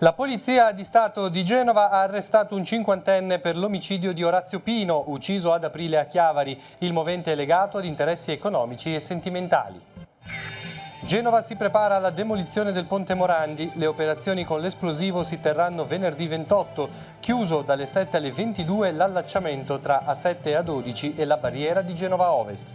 La Polizia di Stato di Genova ha arrestato un cinquantenne per l'omicidio di Orazio Pino, ucciso ad aprile a Chiavari. Il movente è legato ad interessi economici e sentimentali. Genova si prepara alla demolizione del Ponte Morandi. Le operazioni con l'esplosivo si terranno venerdì 28. Chiuso dalle 7 alle 22 l'allacciamento tra A7 e A12 e la barriera di Genova Ovest.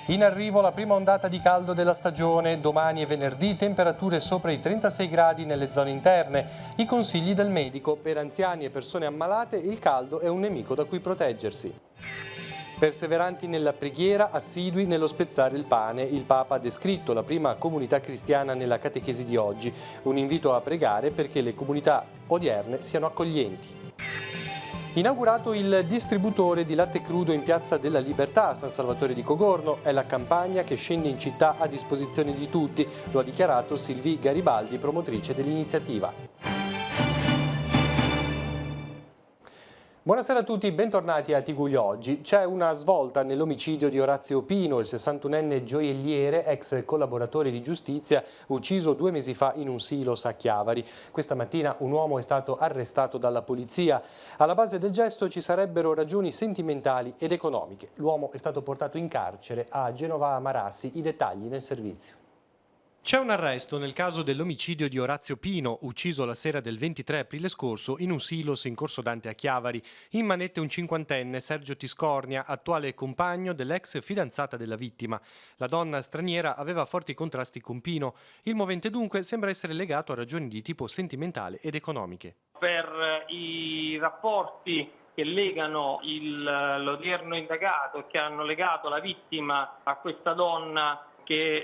In arrivo la prima ondata di caldo della stagione, domani e venerdì temperature sopra i 36 gradi nelle zone interne. I consigli del medico: per anziani e persone ammalate il caldo è un nemico da cui proteggersi. Perseveranti nella preghiera, assidui nello spezzare il pane, il Papa ha descritto la prima comunità cristiana nella catechesi di oggi, un invito a pregare perché le comunità odierne siano accoglienti. Inaugurato il distributore di latte crudo in Piazza della Libertà a San Salvatore di Cogorno, è la campagna che scende in città a disposizione di tutti, lo ha dichiarato Sylvie Garibaldi, promotrice dell'iniziativa. Buonasera a tutti, bentornati a Tiguglio Oggi. C'è una svolta nell'omicidio di Orazio Pino, il 61enne gioielliere, ex collaboratore di giustizia, ucciso 2 mesi fa in un silos a Chiavari. Questa mattina un uomo è stato arrestato dalla polizia. Alla base del gesto ci sarebbero ragioni sentimentali ed economiche. L'uomo è stato portato in carcere a Genova Marassi. I dettagli nel servizio. C'è un arresto nel caso dell'omicidio di Orazio Pino, ucciso la sera del 23 aprile scorso in un silos in Corso Dante a Chiavari. In manette un cinquantenne, Sergio Tiscornia, attuale compagno dell'ex fidanzata della vittima. La donna straniera aveva forti contrasti con Pino. Il movente dunque sembra essere legato a ragioni di tipo sentimentale ed economiche. Per i rapporti che legano l'odierno indagato e che hanno legato la vittima a questa donna che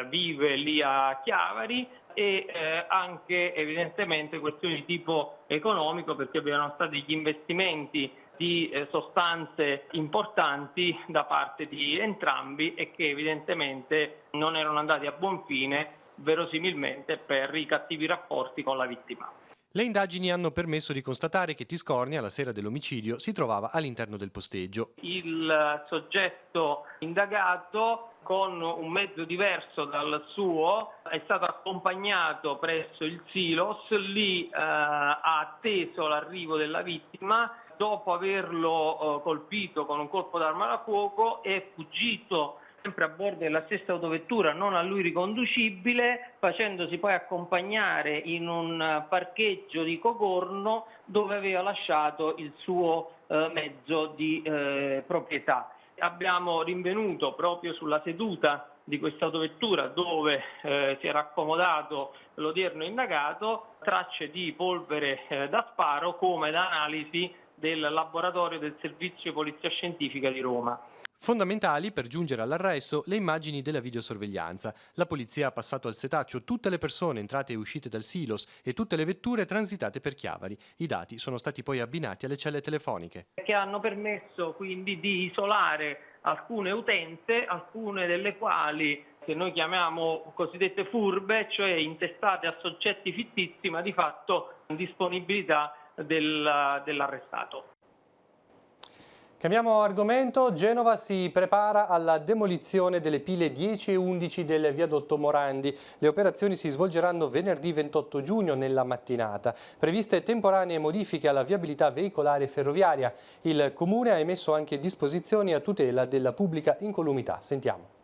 vive lì a Chiavari e anche evidentemente questioni di tipo economico, perché abbiano stati gli investimenti di sostanze importanti da parte di entrambi e che evidentemente non erano andati a buon fine, verosimilmente per i cattivi rapporti con la vittima. Le indagini hanno permesso di constatare che Tiscornia, la sera dell'omicidio, si trovava all'interno del posteggio. Il soggetto indagato, con un mezzo diverso dal suo, è stato accompagnato presso il silos, lì ha atteso l'arrivo della vittima. Dopo averlo colpito con un colpo d'arma da fuoco è fuggito sempre a bordo della stessa autovettura non a lui riconducibile, facendosi poi accompagnare in un parcheggio di Cogorno dove aveva lasciato il suo mezzo di proprietà. Abbiamo rinvenuto proprio sulla seduta di questa autovettura dove si era accomodato l'odierno indagato tracce di polvere da sparo come da analisi del laboratorio del Servizio di Polizia Scientifica di Roma. Fondamentali per giungere all'arresto le immagini della videosorveglianza. La polizia ha passato al setaccio tutte le persone entrate e uscite dal silos e tutte le vetture transitate per Chiavari. I dati sono stati poi abbinati alle celle telefoniche, che hanno permesso quindi di isolare alcune utenze, alcune delle quali che noi chiamiamo cosiddette furbe, cioè intestate a soggetti fittizi, ma di fatto in disponibilità dell'arrestato. Cambiamo argomento. Genova si prepara alla demolizione delle pile 10 e 11 del viadotto Morandi. Le operazioni si svolgeranno venerdì 28 giugno nella mattinata. Previste temporanee modifiche alla viabilità veicolare e ferroviaria. Il Comune ha emesso anche disposizioni a tutela della pubblica incolumità. Sentiamo.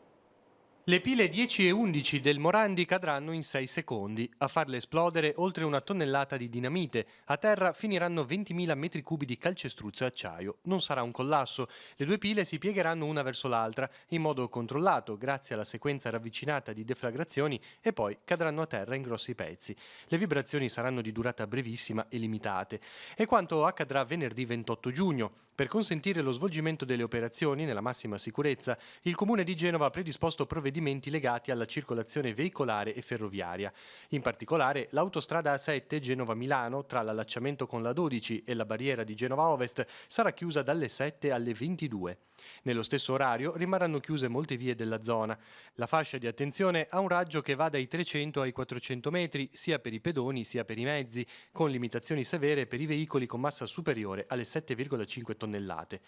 Le pile 10 e 11 del Morandi cadranno in 6 secondi. A farle esplodere oltre 1 tonnellata di dinamite. A terra finiranno 20.000 metri cubi di calcestruzzo e acciaio. Non sarà un collasso. Le 2 pile si piegheranno una verso l'altra in modo controllato grazie alla sequenza ravvicinata di deflagrazioni e poi cadranno a terra in grossi pezzi. Le vibrazioni saranno di durata brevissima e limitate. E quanto accadrà venerdì 28 giugno? Per consentire lo svolgimento delle operazioni nella massima sicurezza, il Comune di Genova ha predisposto provvedimenti legati alla circolazione veicolare e ferroviaria. In particolare, l'autostrada A7 Genova-Milano, tra l'allacciamento con la 12 e la barriera di Genova Ovest, sarà chiusa dalle 7 alle 22. Nello stesso orario rimarranno chiuse molte vie della zona. La fascia di attenzione ha un raggio che va dai 300 ai 400 metri, sia per i pedoni sia per i mezzi, con limitazioni severe per i veicoli con massa superiore alle 7,5 tonnellate.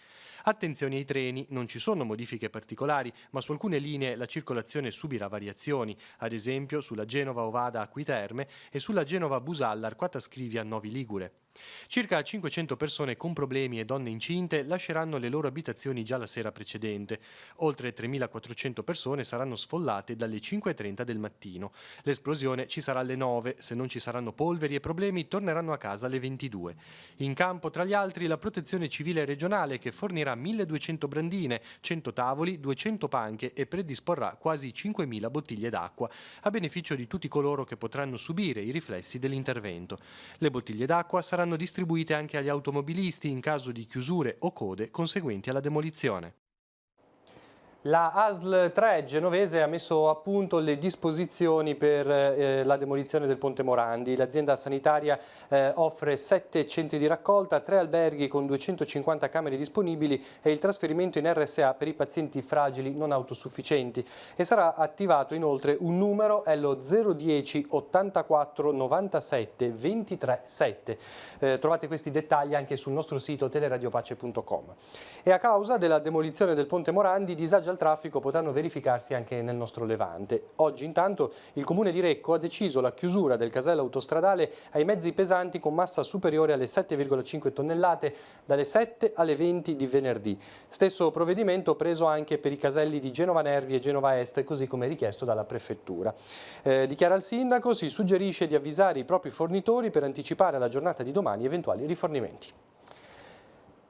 Attenzione ai treni, non ci sono modifiche particolari, ma su alcune linee la circolazione circolazione subirà variazioni, ad esempio sulla Genova-Ovada-Acqui Terme e sulla Genova-Busallar-Quata Scrivia-Novi Ligure. Circa 500 persone con problemi e donne incinte lasceranno le loro abitazioni già la sera precedente. Oltre 3.400 persone saranno sfollate dalle 5:30 del mattino. L'esplosione ci sarà alle 9, se non ci saranno polveri e problemi torneranno a casa alle 22. In campo, tra gli altri, la Protezione Civile regionale che fornirà 1.200 brandine, 100 tavoli, 200 panche e predisporrà quasi 5.000 bottiglie d'acqua, a beneficio di tutti coloro che potranno subire i riflessi dell'intervento. Le bottiglie d'acqua saranno distribuite anche agli automobilisti in caso di chiusure o code conseguenti alla demolizione. La ASL 3 genovese ha messo a punto le disposizioni per la demolizione del Ponte Morandi. L'azienda sanitaria offre 7 centri di raccolta, 3 alberghi con 250 camere disponibili e il trasferimento in RSA per i pazienti fragili non autosufficienti. E sarà attivato inoltre un numero, è lo 010 84 97 23 7. Trovate questi dettagli anche sul nostro sito teleradiopace.com. E a causa della demolizione del Ponte Morandi, disagi al traffico potranno verificarsi anche nel nostro Levante. Oggi intanto il Comune di Recco ha deciso la chiusura del casello autostradale ai mezzi pesanti con massa superiore alle 7,5 tonnellate dalle 7 alle 20 di venerdì. Stesso provvedimento preso anche per i caselli di Genova Nervi e Genova Est, così come richiesto dalla Prefettura. Dichiara il Sindaco, si suggerisce di avvisare i propri fornitori per anticipare alla giornata di domani eventuali rifornimenti.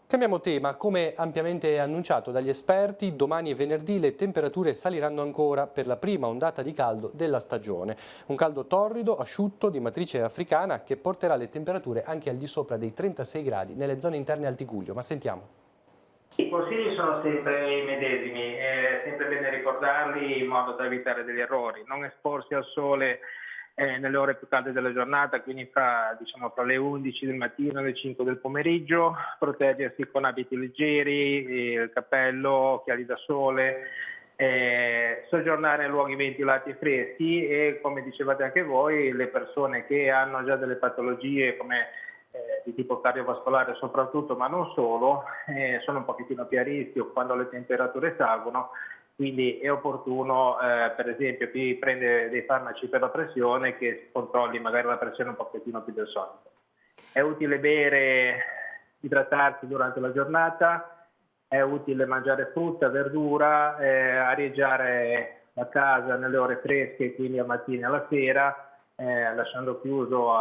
Cambiamo tema, come ampiamente annunciato dagli esperti, domani e venerdì le temperature saliranno ancora per la prima ondata di caldo della stagione. Un caldo torrido, asciutto, di matrice africana che porterà le temperature anche al di sopra dei 36 gradi nelle zone interne al Tigullio. Ma sentiamo. I consigli sono sempre i medesimi, è sempre bene ricordarli in modo da evitare degli errori, non esporsi al sole nelle ore più calde della giornata, quindi fra le 11 del mattino e le 5 del pomeriggio, proteggersi con abiti leggeri, il cappello, occhiali da sole, soggiornare in luoghi ventilati e freschi e, come dicevate anche voi, le persone che hanno già delle patologie come di tipo cardiovascolare soprattutto, ma non solo, sono un pochettino più a rischio quando le temperature salgono. Quindi è opportuno, per esempio, chi prende dei farmaci per la pressione, che controlli magari la pressione un pochettino più del solito. È utile bere, idratarsi durante la giornata, è utile mangiare frutta, verdura, arieggiare la casa nelle ore fresche, quindi al mattino e alla sera, lasciando chiuso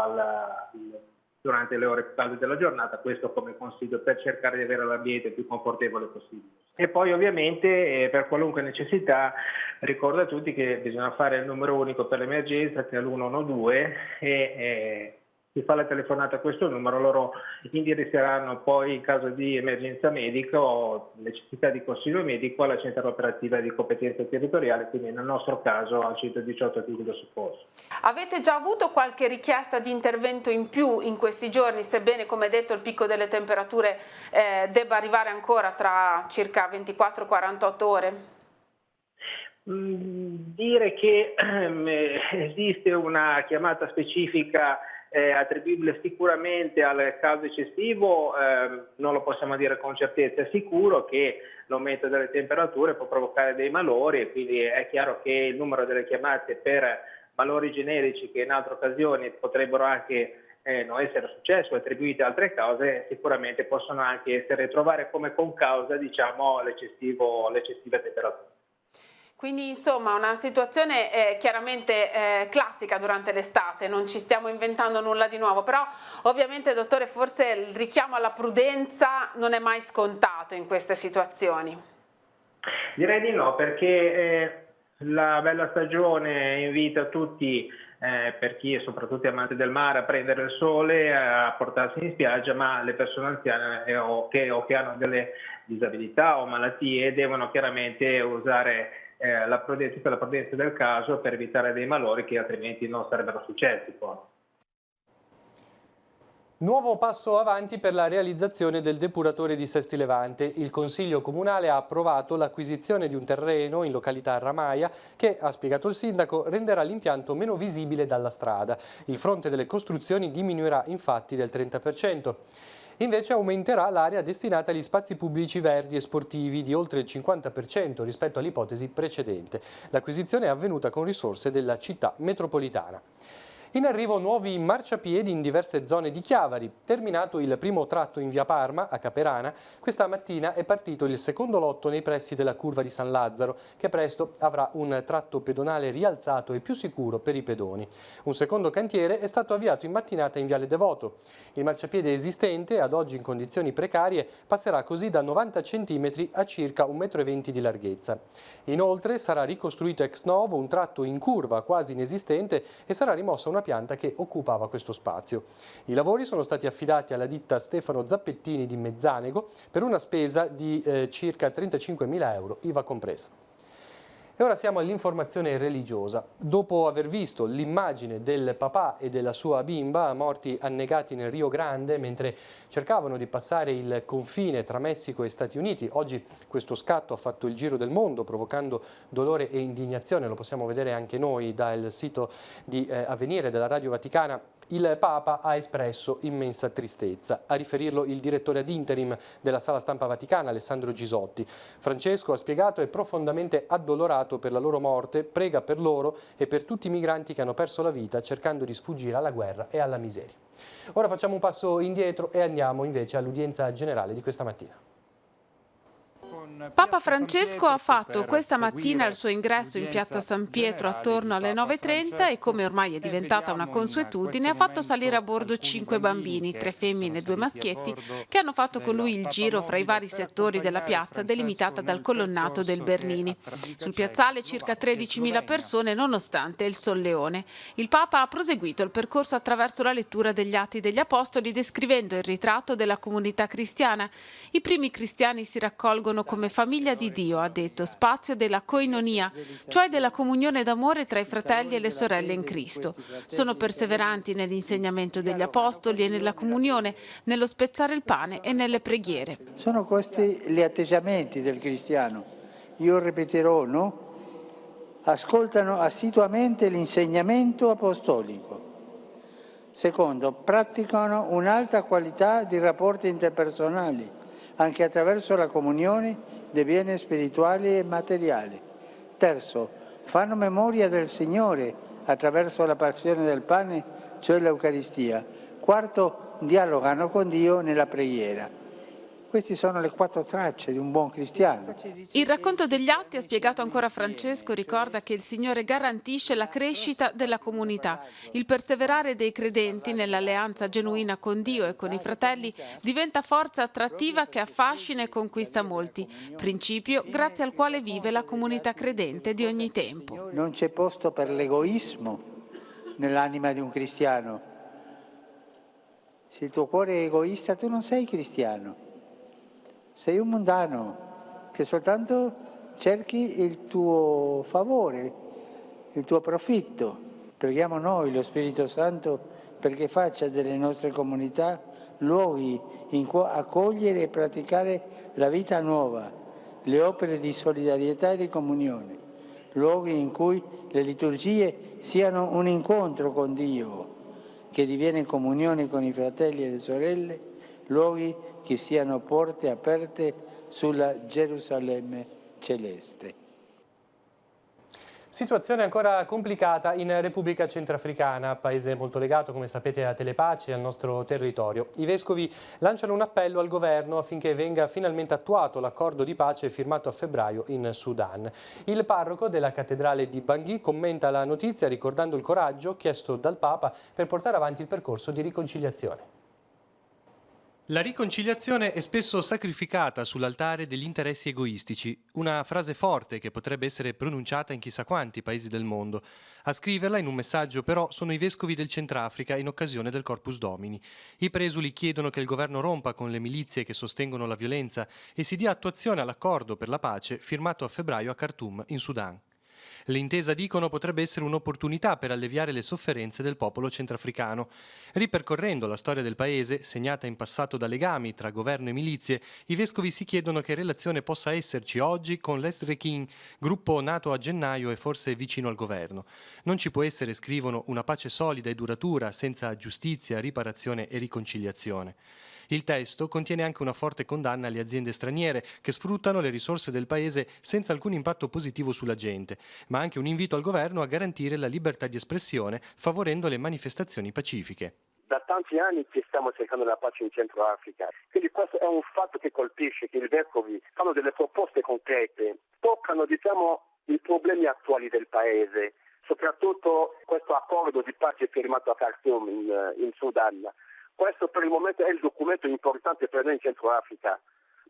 durante le ore più calde della giornata, questo come consiglio per cercare di avere l'ambiente più confortevole possibile. E poi ovviamente per qualunque necessità ricordo a tutti che bisogna fare il numero unico per l'emergenza, che è l'112, e si fa la telefonata a questo numero, loro indirizzeranno poi in caso di emergenza medica o necessità di consiglio medico alla centrale operativa di competenza territoriale, quindi nel nostro caso al 118 Tiglo Soccorso. Avete già avuto qualche richiesta di intervento in più in questi giorni, sebbene come detto il picco delle temperature debba arrivare ancora tra circa 24-48 ore? Dire che esiste una chiamata specifica attribuibile sicuramente al caldo eccessivo non lo possiamo dire con certezza. È sicuro che l'aumento delle temperature può provocare dei malori e quindi è chiaro che il numero delle chiamate per malori generici che in altre occasioni potrebbero anche non essere successo, attribuite a altre cause, sicuramente possono anche trovare come concausa l'eccessiva temperatura. Quindi insomma una situazione chiaramente classica durante l'estate, non ci stiamo inventando nulla di nuovo, però ovviamente dottore forse il richiamo alla prudenza non è mai scontato in queste situazioni. Direi di no, perché la bella stagione invita tutti, per chi è soprattutto amante del mare, a prendere il sole, a portarsi in spiaggia, ma le persone anziane o che hanno delle disabilità o malattie devono chiaramente usare la prudenza del caso per evitare dei malori che altrimenti non sarebbero successi poi. Nuovo passo avanti per la realizzazione del depuratore di Sesti Levante. Il Consiglio Comunale ha approvato l'acquisizione di un terreno in località Ramaia che, ha spiegato il Sindaco, renderà l'impianto meno visibile dalla strada. Il fronte delle costruzioni diminuirà infatti del 30%. Invece aumenterà l'area destinata agli spazi pubblici verdi e sportivi di oltre il 50% rispetto all'ipotesi precedente. L'acquisizione è avvenuta con risorse della città metropolitana. In arrivo nuovi marciapiedi in diverse zone di Chiavari. Terminato il primo tratto in via Parma, a Caperana, questa mattina è partito il secondo lotto nei pressi della curva di San Lazzaro, che presto avrà un tratto pedonale rialzato e più sicuro per i pedoni. Un secondo cantiere è stato avviato in mattinata in viale Devoto. Il marciapiede esistente, ad oggi in condizioni precarie, passerà così da 90 cm a circa 1,20 m di larghezza. Inoltre sarà ricostruito ex novo un tratto in curva quasi inesistente e sarà rimossa una pianta che occupava questo spazio. I lavori sono stati affidati alla ditta Stefano Zappettini di Mezzanego per una spesa di circa 35.000 euro, IVA compresa. E ora siamo all'informazione religiosa. Dopo aver visto l'immagine del papà e della sua bimba morti annegati nel Rio Grande mentre cercavano di passare il confine tra Messico e Stati Uniti, oggi questo scatto ha fatto il giro del mondo provocando dolore e indignazione, lo possiamo vedere anche noi dal sito di Avvenire della Radio Vaticana. Il Papa ha espresso immensa tristezza, a riferirlo il direttore ad interim della Sala Stampa Vaticana, Alessandro Gisotti. Francesco, ha spiegato, è profondamente addolorato per la loro morte, prega per loro e per tutti i migranti che hanno perso la vita cercando di sfuggire alla guerra e alla miseria. Ora facciamo un passo indietro e andiamo invece all'udienza generale di questa mattina. Papa Francesco ha fatto questa mattina il suo ingresso in Piazza San Pietro attorno alle 9:30 e, come ormai è diventata una consuetudine, ha fatto salire a bordo 5 bambini, 3 femmine e 2 maschietti, che hanno fatto con lui il giro fra i vari settori della piazza delimitata dal colonnato del Bernini. Sul piazzale circa 13.000 persone nonostante il solleone. Il Papa ha proseguito il percorso attraverso la lettura degli Atti degli Apostoli, descrivendo il ritratto della comunità cristiana. I primi cristiani si raccolgono come famiglia di Dio, ha detto, spazio della koinonia, cioè della comunione d'amore tra i fratelli e le sorelle in Cristo. Sono perseveranti nell'insegnamento degli apostoli e nella comunione, nello spezzare il pane e nelle preghiere. Sono questi gli atteggiamenti del cristiano. Io ripeterò, no? Ascoltano assiduamente l'insegnamento apostolico. Secondo, praticano un'alta qualità di rapporti interpersonali, anche attraverso la comunione dei beni spirituali e materiali. Terzo, fanno memoria del Signore attraverso la passione del pane, cioè l'Eucaristia. Quarto, dialogano con Dio nella preghiera. Queste sono le 4 tracce di un buon cristiano. Il racconto degli Atti, ha spiegato ancora Francesco, ricorda che il Signore garantisce la crescita della comunità. Il perseverare dei credenti nell'alleanza genuina con Dio e con i fratelli diventa forza attrattiva che affascina e conquista molti, principio grazie al quale vive la comunità credente di ogni tempo. Non c'è posto per l'egoismo nell'anima di un cristiano. Se il tuo cuore è egoista, tu non sei cristiano. Sei un mundano che soltanto cerchi il tuo favore, il tuo profitto. Preghiamo noi lo Spirito Santo perché faccia delle nostre comunità luoghi in cui accogliere e praticare la vita nuova, le opere di solidarietà e di comunione, luoghi in cui le liturgie siano un incontro con Dio, che diviene comunione con i fratelli e le sorelle, luoghi che siano porte aperte sulla Gerusalemme celeste. Situazione ancora complicata in Repubblica Centrafricana, paese molto legato, come sapete, a Telepace e al nostro territorio. I vescovi lanciano un appello al governo affinché venga finalmente attuato l'accordo di pace firmato a febbraio in Sudan. Il parroco della cattedrale di Bangui commenta la notizia ricordando il coraggio chiesto dal Papa per portare avanti il percorso di riconciliazione. La riconciliazione è spesso sacrificata sull'altare degli interessi egoistici, una frase forte che potrebbe essere pronunciata in chissà quanti paesi del mondo. A scriverla in un messaggio però sono i vescovi del Centrafrica in occasione del Corpus Domini. I presuli chiedono che il governo rompa con le milizie che sostengono la violenza e si dia attuazione all'accordo per la pace firmato a febbraio a Khartoum, in Sudan. L'intesa, dicono, potrebbe essere un'opportunità per alleviare le sofferenze del popolo centrafricano. Ripercorrendo la storia del paese, segnata in passato da legami tra governo e milizie, i vescovi si chiedono che relazione possa esserci oggi con l'Esrekin, gruppo nato a gennaio e forse vicino al governo. Non ci può essere, scrivono, una pace solida e duratura senza giustizia, riparazione e riconciliazione. Il testo contiene anche una forte condanna alle aziende straniere che sfruttano le risorse del paese senza alcun impatto positivo sulla gente, ma anche un invito al governo a garantire la libertà di espressione, favorendo le manifestazioni pacifiche. Da tanti anni che stiamo cercando la pace in Centro Africa, quindi questo è un fatto che colpisce, che i vescovi fanno delle proposte concrete, toccano i problemi attuali del paese, soprattutto questo accordo di pace firmato a Khartoum in Sudan. Questo per il momento è il documento importante per noi in Centro Africa,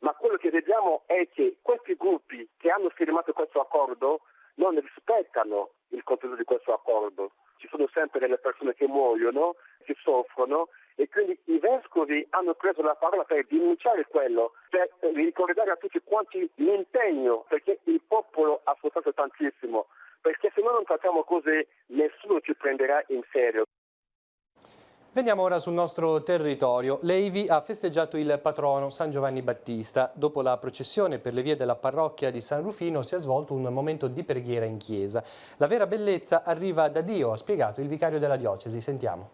ma quello che vediamo è che questi gruppi che hanno firmato questo accordo non rispettano il contenuto di questo accordo. Ci sono sempre delle persone che muoiono, che soffrono, e quindi i vescovi hanno preso la parola per denunciare quello, per ricordare a tutti quanti l'impegno, perché il popolo ha sofferto tantissimo, perché se noi non facciamo così nessuno ci prenderà in serio. Veniamo ora sul nostro territorio. Levi ha festeggiato il patrono San Giovanni Battista. Dopo la processione per le vie della parrocchia di San Rufino si è svolto un momento di preghiera in chiesa. La vera bellezza arriva da Dio, ha spiegato il vicario della diocesi. Sentiamo.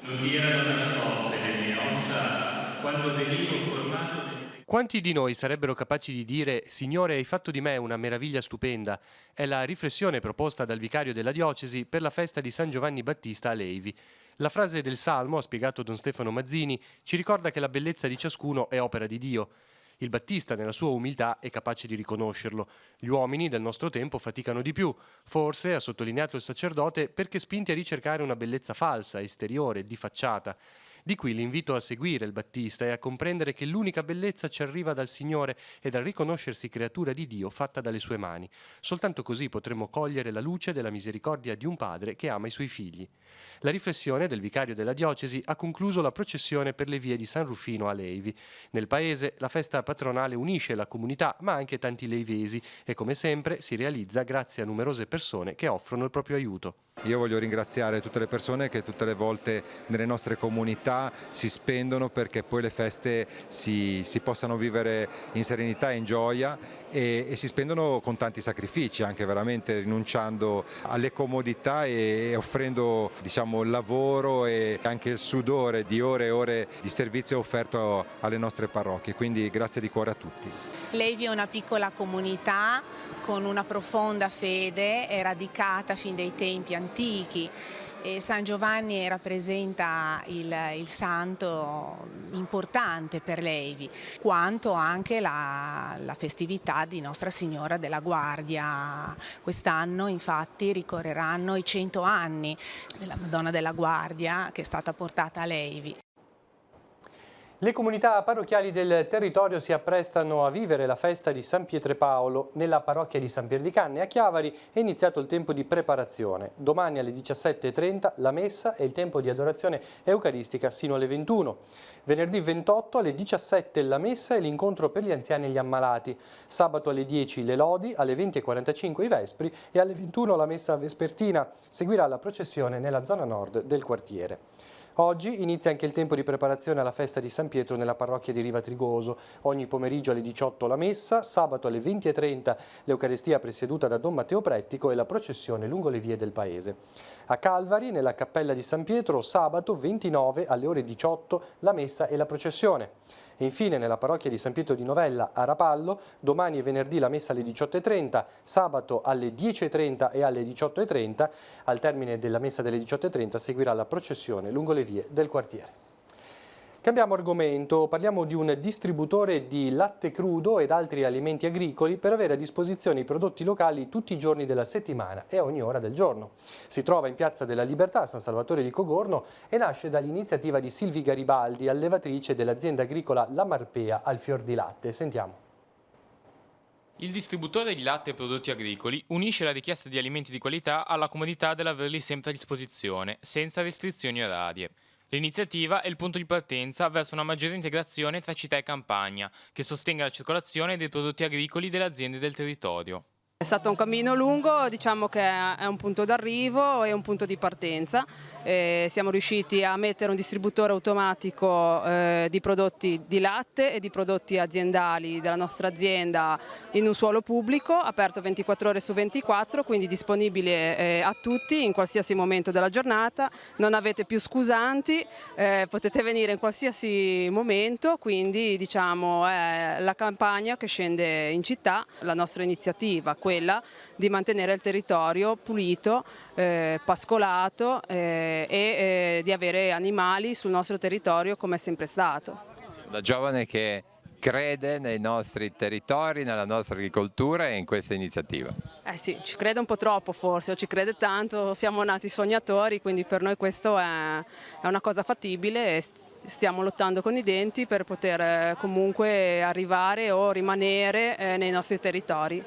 Non erano nascoste le mie ossa quando venivo formato. Quanti di noi sarebbero capaci di dire «Signore, hai fatto di me una meraviglia stupenda»? È la riflessione proposta dal vicario della diocesi per la festa di San Giovanni Battista a Levi. La frase del Salmo, ha spiegato Don Stefano Mazzini, ci ricorda che la bellezza di ciascuno è opera di Dio. Il Battista, nella sua umiltà, è capace di riconoscerlo. Gli uomini del nostro tempo faticano di più. Forse, ha sottolineato il sacerdote, perché spinti a ricercare una bellezza falsa, esteriore, di facciata. Di qui l'invito a seguire il Battista e a comprendere che l'unica bellezza ci arriva dal Signore e dal riconoscersi creatura di Dio fatta dalle sue mani. Soltanto così potremo cogliere la luce della misericordia di un padre che ama i suoi figli. La riflessione del vicario della diocesi ha concluso la processione per le vie di San Rufino a Levi. Nel paese la festa patronale unisce la comunità, ma anche tanti leivesi, e come sempre si realizza grazie a numerose persone che offrono il proprio aiuto. Io voglio ringraziare tutte le persone che tutte le volte nelle nostre comunità si spendono perché poi le feste si possano vivere in serenità e in gioia, e si spendono con tanti sacrifici, anche veramente rinunciando alle comodità e offrendo il lavoro e anche il sudore di ore e ore di servizio offerto alle nostre parrocchie. Quindi grazie di cuore a tutti. Levi è una piccola comunità con una profonda fede, è radicata fin dai tempi antichi, e San Giovanni rappresenta il santo importante per Levi, quanto anche la festività di Nostra Signora della Guardia. Quest'anno infatti ricorreranno i 100 anni della Madonna della Guardia, che è stata portata a Levi. Le comunità parrocchiali del territorio si apprestano a vivere la festa di San Pietropaolo. Nella parrocchia di San Pier di Canne a Chiavari è iniziato il tempo di preparazione. Domani alle 17:30 la messa e il tempo di adorazione eucaristica sino alle 21. Venerdì 28 alle 17 la messa e l'incontro per gli anziani e gli ammalati. Sabato alle 10 le lodi, alle 20:45 i vespri e alle 21 la messa vespertina. Seguirà la processione nella zona nord del quartiere. Oggi inizia anche il tempo di preparazione alla festa di San Pietro nella parrocchia di Riva Trigoso. Ogni pomeriggio alle 18 la messa, sabato alle 20:30 l'Eucaristia presieduta da Don Matteo Prettico e la processione lungo le vie del paese. A Calvari, nella cappella di San Pietro, sabato 29 alle ore 18 la messa e la processione. E infine nella parrocchia di San Pietro di Novella a Rapallo, domani e venerdì la messa alle 18:30, sabato alle 10:30 e alle 18:30. Al termine della messa delle 18:30 seguirà la processione lungo le vie del quartiere. Cambiamo argomento, parliamo di un distributore di latte crudo ed altri alimenti agricoli per avere a disposizione i prodotti locali tutti i giorni della settimana e a ogni ora del giorno. Si trova in Piazza della Libertà a San Salvatore di Cogorno e nasce dall'iniziativa di Silvi Garibaldi, allevatrice dell'azienda agricola La Marpea al Fior di Latte. Sentiamo. Il distributore di latte e prodotti agricoli unisce la richiesta di alimenti di qualità alla comodità dell'averli sempre a disposizione, senza restrizioni orarie. L'iniziativa è il punto di partenza verso una maggiore integrazione tra città e campagna, che sostenga la circolazione dei prodotti agricoli delle aziende del territorio. È stato un cammino lungo, diciamo che è un punto d'arrivo e un punto di partenza. siamo riusciti a mettere un distributore automatico di prodotti di latte e di prodotti aziendali della nostra azienda in un suolo pubblico, aperto 24 ore su 24, quindi disponibile a tutti in qualsiasi momento della giornata. Non avete più scusanti, potete venire in qualsiasi momento, quindi diciamo è la campagna che scende in città, la nostra iniziativa, quella di mantenere il territorio pulito, pascolato e di avere animali sul nostro territorio come è sempre stato. Da giovane che crede nei nostri territori, nella nostra agricoltura e in questa iniziativa. Sì, ci crede un po' troppo forse, o ci crede tanto, siamo nati sognatori, quindi per noi questo è una cosa fattibile e stiamo lottando con i denti per poter comunque arrivare o rimanere nei nostri territori.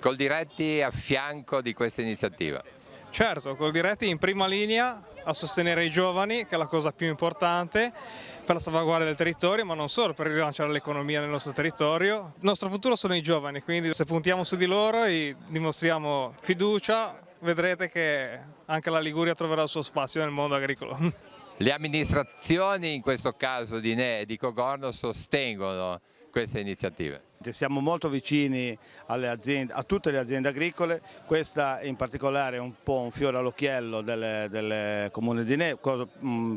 Coldiretti a fianco di questa iniziativa. Certo, Coldiretti in prima linea a sostenere i giovani, che è la cosa più importante per la salvaguardia del territorio, ma non solo, per rilanciare l'economia nel nostro territorio. Il nostro futuro sono i giovani, quindi se puntiamo su di loro e dimostriamo fiducia, vedrete che anche la Liguria troverà il suo spazio nel mondo agricolo. Le amministrazioni, in questo caso di NEE e di Cogorno, sostengono queste iniziative. Siamo molto vicini alle aziende, a tutte le aziende agricole, questa in particolare è un po' un fiore all'occhiello del comune di NEE, cosa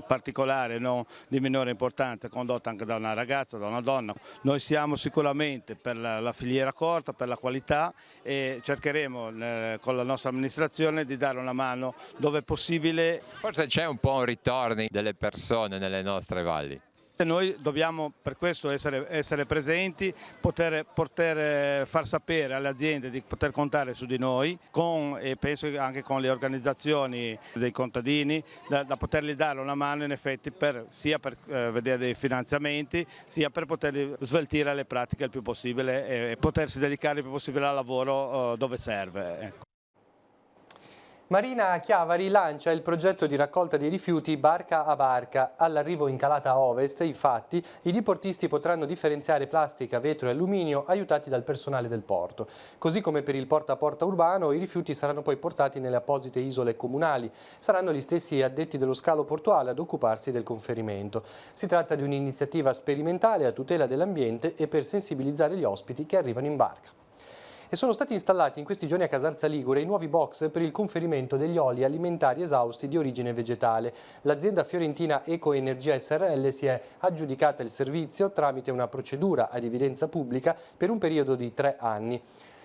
particolare, non di minore importanza, condotta anche da una ragazza, da una donna. Noi siamo sicuramente per la filiera corta, per la qualità e cercheremo con la nostra amministrazione di dare una mano dove è possibile. Forse c'è un po' un ritorno delle persone nelle nostre valli. Noi dobbiamo per questo essere presenti, poter far sapere alle aziende di poter contare su di noi e penso anche con le organizzazioni dei contadini da potergli dare una mano in effetti sia per vedere dei finanziamenti sia per poter sveltire le pratiche il più possibile e potersi dedicare il più possibile al lavoro dove serve. Ecco. Marina Chiavari lancia il progetto di raccolta dei rifiuti barca a barca. All'arrivo in calata ovest, infatti, i diportisti potranno differenziare plastica, vetro e alluminio aiutati dal personale del porto. Così come per il porta a porta urbano, i rifiuti saranno poi portati nelle apposite isole comunali. Saranno gli stessi addetti dello scalo portuale ad occuparsi del conferimento. Si tratta di un'iniziativa sperimentale a tutela dell'ambiente e per sensibilizzare gli ospiti che arrivano in barca. E sono stati installati in questi giorni a Casarza Ligure i nuovi box per il conferimento degli oli alimentari esausti di origine vegetale. L'azienda fiorentina Ecoenergia SRL si è aggiudicata il servizio tramite una procedura ad evidenza pubblica per un periodo di 3 anni.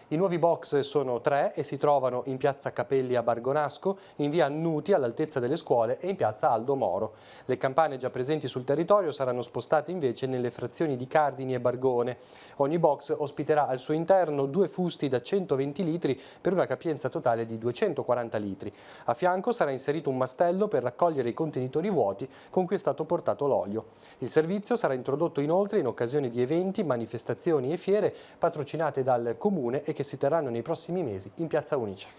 I nuovi box sono 3 e si trovano in piazza Capelli a Bargonasco, in via Annuti all'altezza delle scuole e in piazza Aldo Moro. Le campane già presenti sul territorio saranno spostate invece nelle frazioni di Cardini e Bargone. Ogni box ospiterà al suo interno 2 fusti da 120 litri per una capienza totale di 240 litri. A fianco sarà inserito un mastello per raccogliere i contenitori vuoti con cui è stato portato l'olio. Il servizio sarà introdotto inoltre in occasione di eventi, manifestazioni e fiere patrocinate dal Comune e che si terranno nei prossimi mesi in piazza Unicef.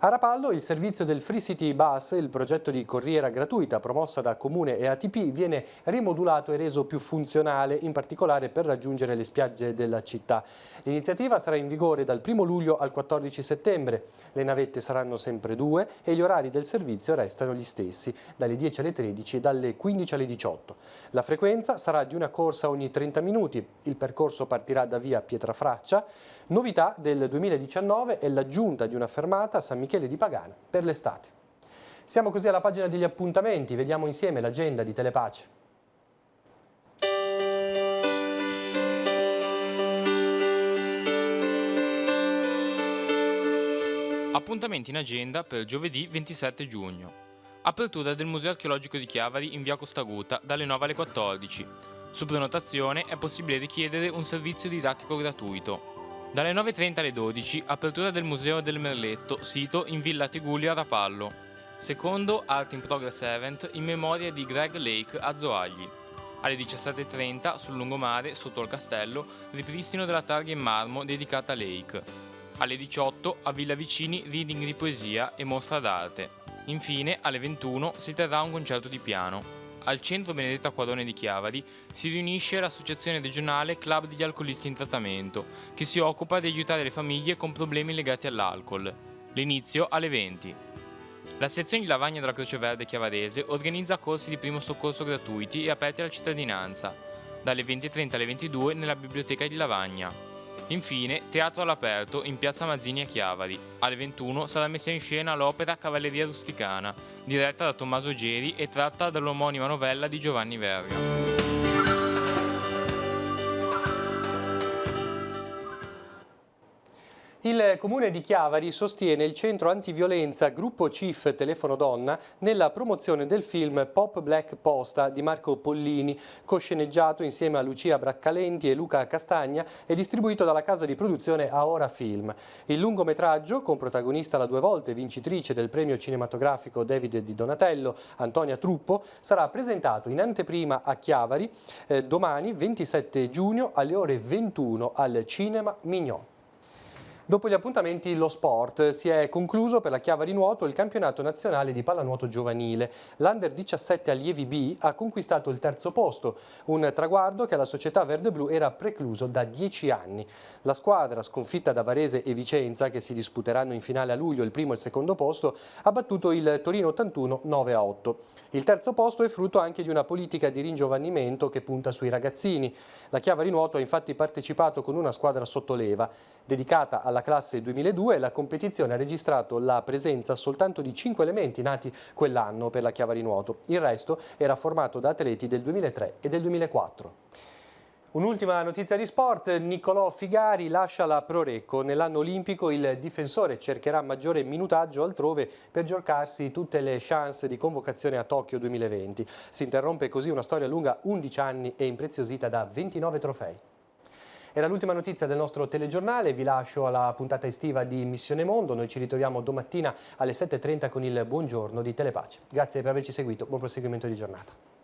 A Rapallo il servizio del Free City Bus, il progetto di corriera gratuita promossa da Comune e ATP, viene rimodulato e reso più funzionale, in particolare per raggiungere le spiagge della città. L'iniziativa sarà in vigore dal 1 luglio al 14 settembre. Le navette saranno sempre 2 e gli orari del servizio restano gli stessi, dalle 10 alle 13 e dalle 15 alle 18. La frequenza sarà di una corsa ogni 30 minuti. Il percorso partirà da via Pietrafraccia. Novità del 2019 è l'aggiunta di una fermata a San Michele di Pagana per l'estate. Siamo così alla pagina degli appuntamenti, vediamo insieme l'agenda di Telepace. Appuntamenti in agenda per giovedì 27 giugno. Apertura del Museo Archeologico di Chiavari in via Costaguta dalle 9 alle 14. Su prenotazione è possibile richiedere un servizio didattico gratuito. Dalle 9.30 alle 12, apertura del Museo del Merletto, sito in Villa Tigullio a Rapallo. Secondo Art in Progress Event in memoria di Greg Lake a Zoagli. Alle 17.30, sul lungomare, sotto il castello, ripristino della targa in marmo dedicata a Lake. Alle 18, a Villa Vicini, reading di poesia e mostra d'arte. Infine, alle 21, si terrà un concerto di piano. Al centro Benedetto Acquarone di Chiavari si riunisce l'associazione regionale Club degli Alcolisti in Trattamento, che si occupa di aiutare le famiglie con problemi legati all'alcol. L'inizio alle 20. La sezione di Lavagna della Croce Verde Chiavarese organizza corsi di primo soccorso gratuiti e aperti alla cittadinanza, dalle 20:30 alle 22 nella biblioteca di Lavagna. Infine, teatro all'aperto in piazza Mazzini a Chiavari. Alle 21 sarà messa in scena l'opera Cavalleria Rusticana, diretta da Tommaso Geri e tratta dall'omonima novella di Giovanni Verga. Il Comune di Chiavari sostiene il centro antiviolenza Gruppo CIF Telefono Donna nella promozione del film Pop Black Posta di Marco Pollini, cosceneggiato insieme a Lucia Braccalenti e Luca Castagna e distribuito dalla casa di produzione Aora Film. Il lungometraggio, con protagonista la 2 volte vincitrice del premio cinematografico David Di Donatello, Antonia Truppo, sarà presentato in anteprima a Chiavari domani 27 giugno alle ore 21 al Cinema Mignon. Dopo gli appuntamenti lo sport, si è concluso per la Chiavari Nuoto il campionato nazionale di pallanuoto giovanile. L'Under 17 Allievi B ha conquistato il 3° posto, un traguardo che alla società verde-blu era precluso da 10 anni. La squadra, sconfitta da Varese e Vicenza, che si disputeranno in finale a luglio il 1° e il 2° posto, ha battuto il Torino 81 9-8. Il 3° posto è frutto anche di una politica di ringiovanimento che punta sui ragazzini. La Chiavari Nuoto ha infatti partecipato con una squadra sottoleva. Dedicata alla classe 2002, la competizione ha registrato la presenza soltanto di 5 elementi nati quell'anno per la Chiavari Nuoto. Il resto era formato da atleti del 2003 e del 2004. Un'ultima notizia di sport, Niccolò Figari lascia la Prorecco. Nell'anno olimpico il difensore cercherà maggiore minutaggio altrove per giocarsi tutte le chance di convocazione a Tokyo 2020. Si interrompe così una storia lunga 11 anni e impreziosita da 29 trofei. Era l'ultima notizia del nostro telegiornale, vi lascio alla puntata estiva di Missione Mondo, noi ci ritroviamo domattina alle 7:30 con il buongiorno di Telepace. Grazie per averci seguito, buon proseguimento di giornata.